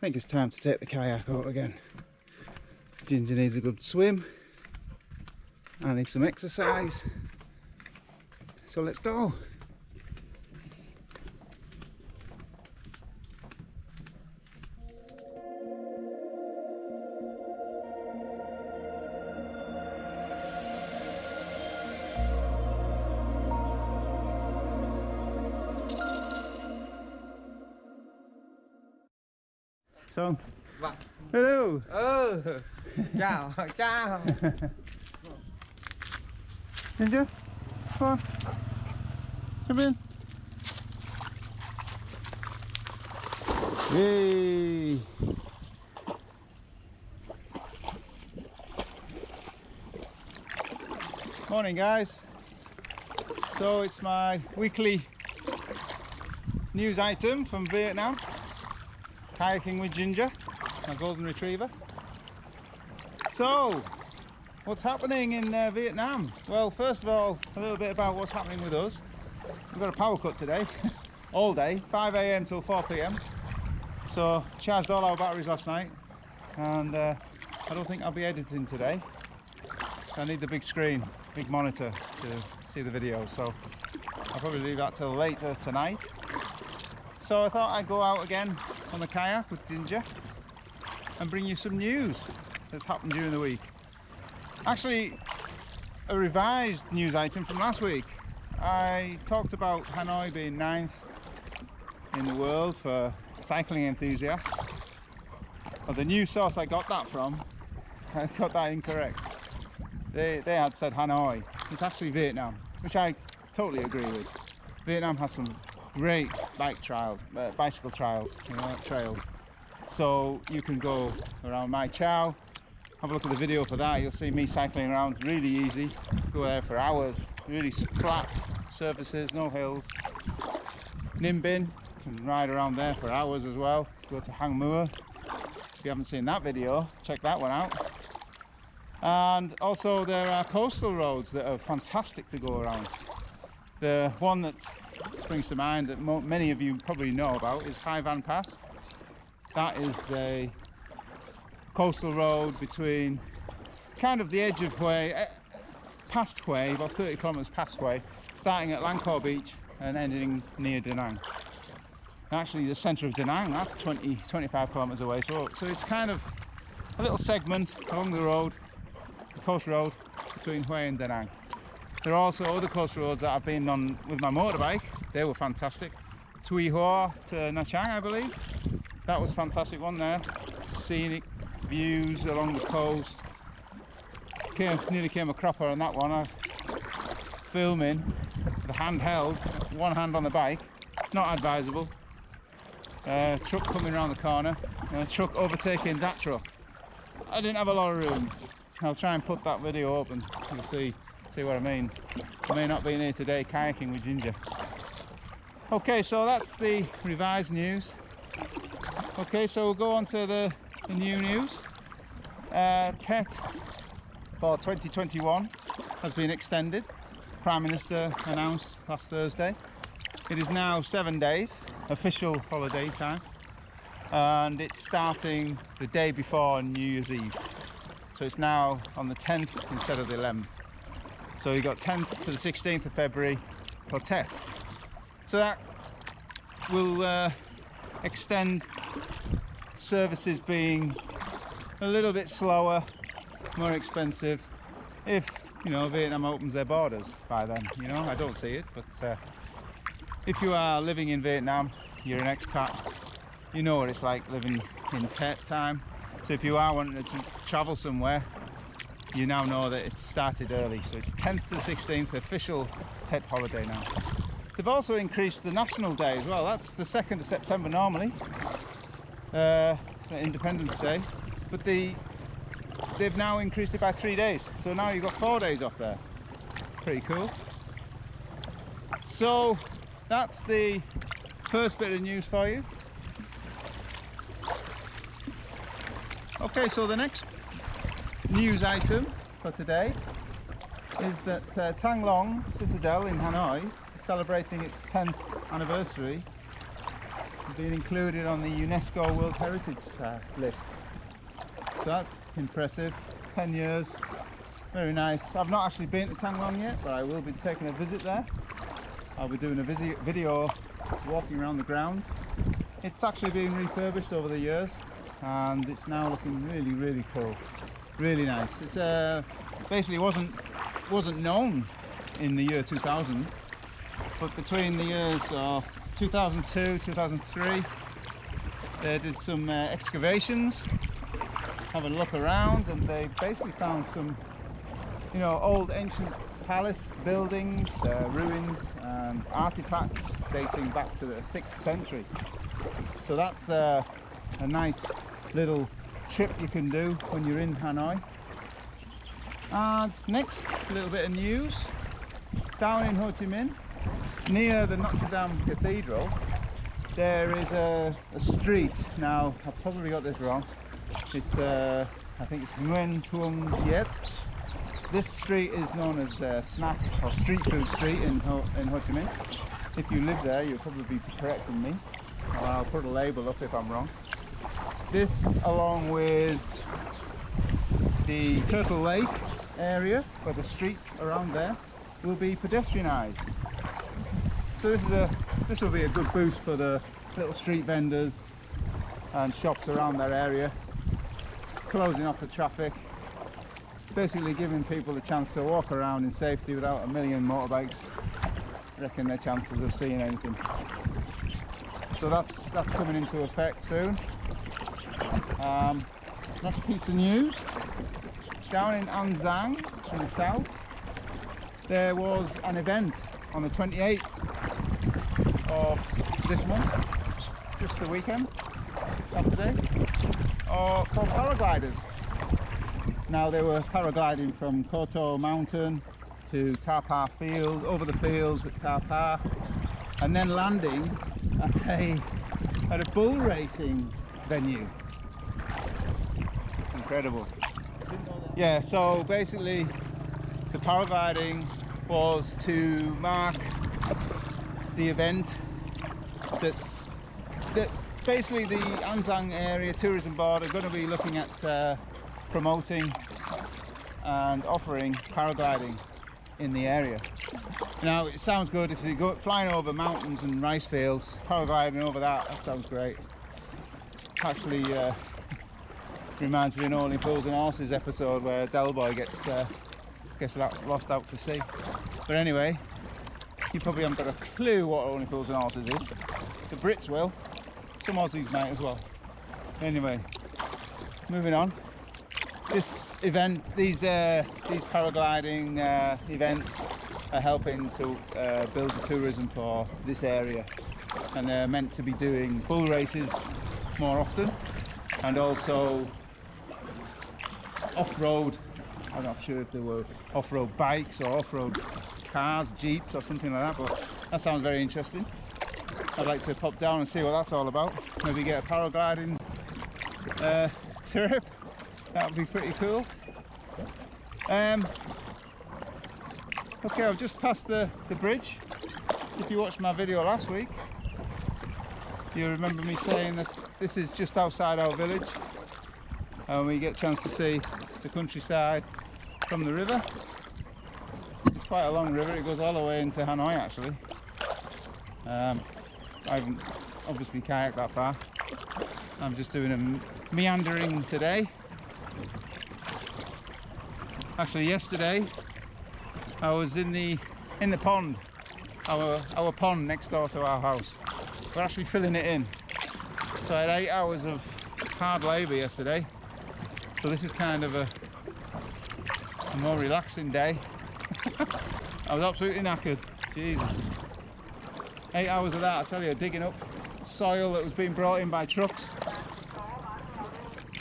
think it's time to take the kayak out again. Ginger needs a good swim. I need some exercise. So let's go. Xong. Vâng. Hello. Chào, chào. Ginger, come on. Come in. Yay. Morning guys. So it's my weekly news item from Vietnam. Kayaking with Ginger, my golden retriever. So, what's happening in Vietnam? Well, first of all, a little bit about what's happening with us. We've got a power cut today, all day, 5 AM till 4 PM. So, charged all our batteries last night, and I don't think I'll be editing today. I need the big screen, big monitor to see the video, so I'll probably leave that till later tonight. So I thought I'd go out again on the kayak with Ginger and bring you some news that's happened during the week. Actually, a revised news item from last week. I talked about Hanoi being 9th in the world for cycling enthusiasts. Well, the news source I got that from, I got that incorrect. They had said Hanoi. It's actually Vietnam, which I totally agree with. Vietnam has some great bicycle trails, trails. So you can go around Mai Chau, have a look at the video for that. You'll see me cycling around, really easy. Go there for hours, really flat surfaces, no hills. Ninh Binh, can ride around there for hours as well. Go to Hang Mua. If you haven't seen that video, check that one out. And also there are coastal roads that are fantastic to go around. The one that springs to mind that many of you probably know about is Hai Van Pass. That is a coastal road between kind of the edge of Hue, past Hue, about 30 kilometers past Hue, starting at Lang Ko Beach and ending near Da Nang. Actually the center of Da Nang, that's 20-25 kilometers away, so it's kind of a little segment along the road, the coast road between Hue and Da Nang. There are also other coast roads that I've been on with my motorbike. They were fantastic. Tui Hoa to Nha Trang, I believe. That was a fantastic one there. Scenic views along the coast. Nearly came a cropper on that one. Filming the handheld, one hand on the bike. Not advisable. Truck coming around the corner. And a truck overtaking that truck. I didn't have a lot of room. I'll try and put that video up and you'll see what I mean. I may not be in here today kayaking with Ginger. Okay, so that's the revised news. Okay, so we'll go on to the new news. TET for 2021 has been extended. Prime Minister announced last Thursday. It is now 7 days, official holiday time, and it's starting the day before New Year's Eve. So it's now on the 10th instead of the 11th. So you got 10th to the 16th of February for TET. So that will extend services being a little bit slower, more expensive, if Vietnam opens their borders by then. I don't see it, but if you are living in Vietnam, you're an expat, you know what it's like living in TET time. So if you are wanting to travel somewhere, you now know that it started early. So it's 10th to the 16th, official TET holiday now. They've also increased the national day as well. That's the 2nd of September normally, Independence Day, but they've now increased it by 3 days. So now you've got 4 days off there. Pretty cool. So that's the first bit of news for you. Okay, so the next news item for today is that Thang Long Citadel in Hanoi is celebrating its 10th anniversary been included on the UNESCO World Heritage list. So that's impressive. 10 years, very nice. I've not actually been to Thang Long yet, but I will be taking a visit there. I'll be doing a video walking around the grounds. It's actually been refurbished over the years, and it's now looking really cool, really nice. It's basically wasn't known in the year 2000, but between the years 2002, 2003, they did some excavations, having a look around, and they basically found some, you know, old ancient palace buildings, ruins, and artifacts dating back to the 6th century. So that's a nice little trip you can do when you're in Hanoi. And next, a little bit of news. Down in Ho Chi Minh, near the Notre Dame Cathedral, there is a street. Now, I've probably got this wrong. It's I think it's Nguyen Thuong Viet. This street is known as Snack or Street Food Street in Ho Chi Minh. If you live there, you'll probably be correcting me, or I'll put a label up if I'm wrong. This, along with the Turtle Lake area, or the streets around there, will be pedestrianised. So this will be a good boost for the little street vendors and shops around that area, closing off the traffic, basically giving people a chance to walk around in safety without a million motorbikes wrecking their chances of seeing anything. So that's coming into effect soon. Next piece of news, down in An Giang in the south, there was an event on the 28th of this month, just the weekend, Saturday, called paragliders. Now they were paragliding from Koto Mountain to Ta Pa Field, over the fields at Ta Pa, and then landing at a bull racing venue. Incredible. Yeah, so basically the paragliding was to mark the event that basically the An Giang area tourism board are going to be looking at promoting and offering paragliding in the area. Now it sounds good if you go flying over mountains and rice fields, paragliding over that sounds great. Actually reminds me of an Only Fools and Horses episode where Del Boy gets lost out to sea. But anyway, you probably haven't got a clue what Only Fools and Horses is. The Brits will, some Aussies might as well. Anyway, moving on. This event, these paragliding events are helping to build the tourism for this area, and they're meant to be doing bull races more often, and also off-road. I'm not sure if there were off-road bikes or off-road cars, jeeps or something like that, but that sounds very interesting. I'd like to pop down and see what that's all about. Maybe get a paragliding trip. That would be pretty cool. Okay, I've just passed the bridge. If you watched my video last week, you remember me saying that this is just outside our village, and we get a chance to see the countryside from the river. It's quite a long river, it goes all the way into Hanoi actually. I haven't obviously kayaked that far. I'm just doing a meandering today. Actually yesterday I was in the pond, our pond next door to our house. We're actually filling it in. So I had 8 hours of hard labour yesterday. So this is kind of a more relaxing day. I was absolutely knackered. Jesus. 8 hours of that, I tell you, digging up soil that was being brought in by trucks.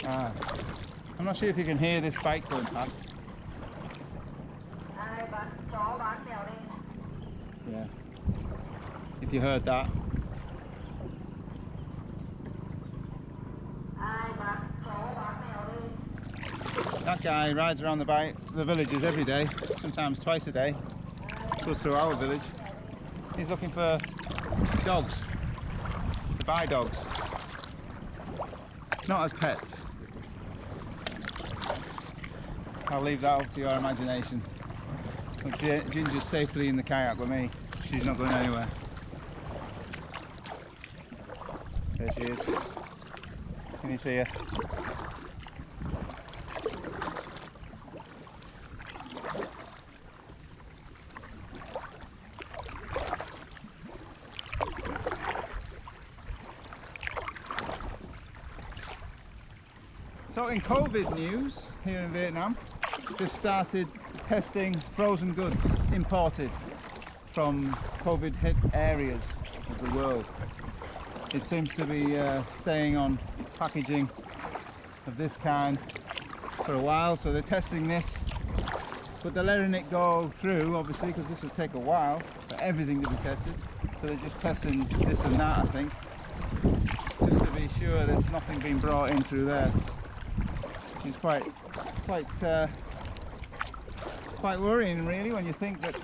I'm not sure if you can hear this bike going past. Yeah, if you heard that. That guy rides around the villages every day, sometimes twice a day. Goes through our village. He's looking for dogs to buy dogs, not as pets. I'll leave that up to your imagination. But Ginger's safely in the kayak with me. She's not going anywhere. There she is. Can you see her? So in COVID news here in Vietnam, they've started testing frozen goods imported from COVID hit areas of the world. It seems to be staying on packaging of this kind for a while, so they're testing this, but they're letting it go through obviously because this will take a while for everything to be tested, so they're just testing this and that, I think, just to be sure there's nothing being brought in through there. It's quite worrying really when you think that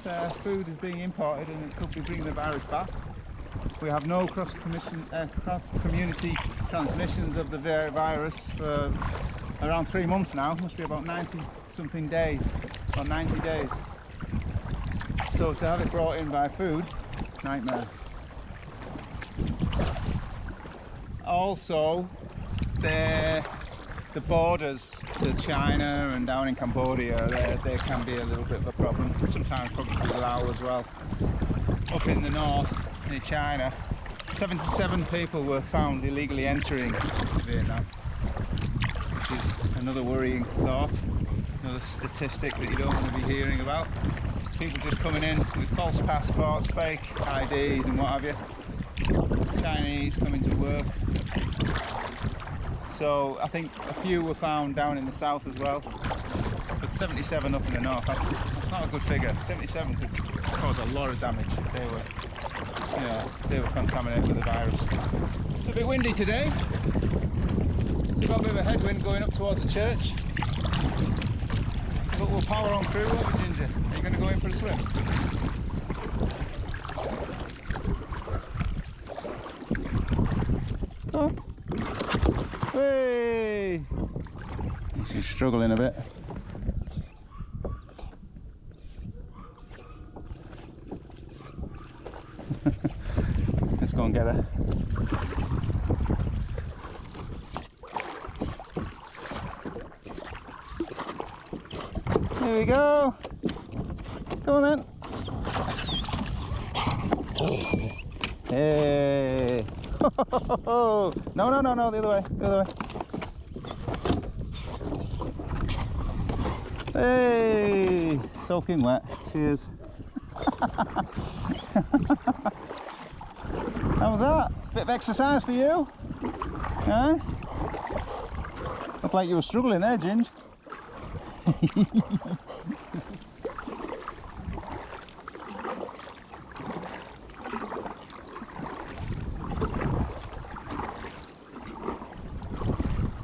food is being imported and it could be bringing the virus back. We have no cross-community transmissions of the virus for around 3 months now. Must be about 90 something days, or 90 days. So to have it brought in by food, nightmare. Also, the borders to China and down in Cambodia, there can be a little bit of a problem. Sometimes probably Laos as well. Up in the north, near China, 77 people were found illegally entering Vietnam, which is another worrying thought, another statistic that you don't want to be hearing about. People just coming in with false passports, fake IDs and what have you. Chinese coming to work. So I think a few were found down in the south as well, but 77 up in the north, that's not a good figure. 77 could cause a lot of damage if they were contaminated with the virus. It's a bit windy today, so we've got a bit of a headwind going up towards the church, but we'll power on through, won't we, Ginger? Are you going to go in for a swim? Oh. Hey! She's struggling a bit. Let's go and get her. Here we go. Go on then. Hey! No, no, no, no, the other way, the other way. Hey! Soaking wet, cheers. How was that? Bit of exercise for you? Huh? Looked like you were struggling there, Ginge.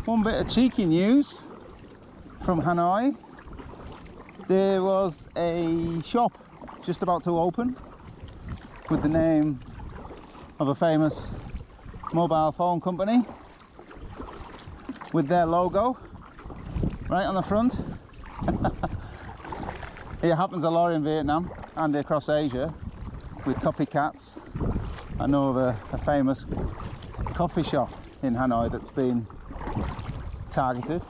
One bit of cheeky news from Hanoi. There was a shop just about to open with the name of a famous mobile phone company with their logo right on the front. It happens a lot in Vietnam and across Asia with copycats. I know of a famous coffee shop in Hanoi that's been targeted.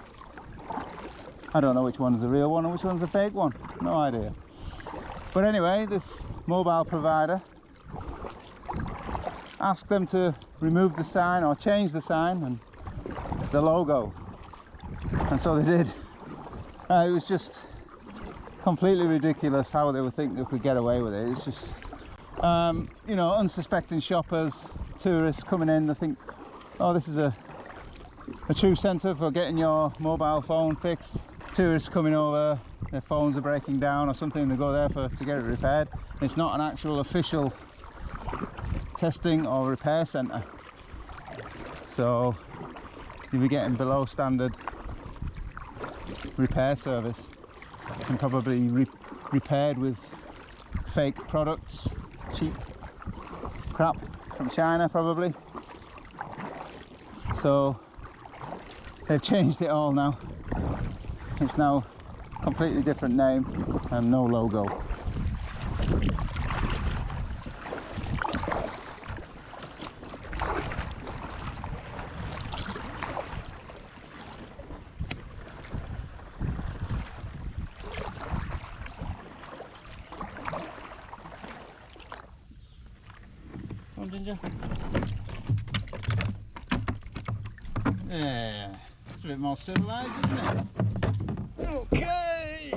I don't know which one's the real one and which one's the fake one, no idea. But anyway, this mobile provider asked them to remove the sign or change the sign and the logo, and so they did. It was just completely ridiculous how they would think they could get away with it. It's just you know, unsuspecting shoppers, tourists coming in, they think, oh, this is a true centre for getting your mobile phone fixed. Tourists coming over, their phones are breaking down or something, they go there to get it repaired. It's not an actual official testing or repair centre, so you'll be getting below standard repair service and probably repaired with fake products, cheap crap from China probably. So they've changed it all now. It's now a completely different name and no logo. Come on, Ginger. Yeah, it's a bit more civilized, isn't it? Okay,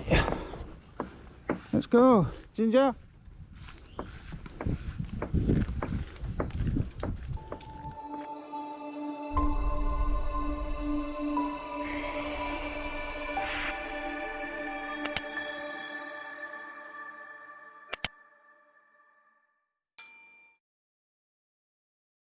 let's go, Ginger.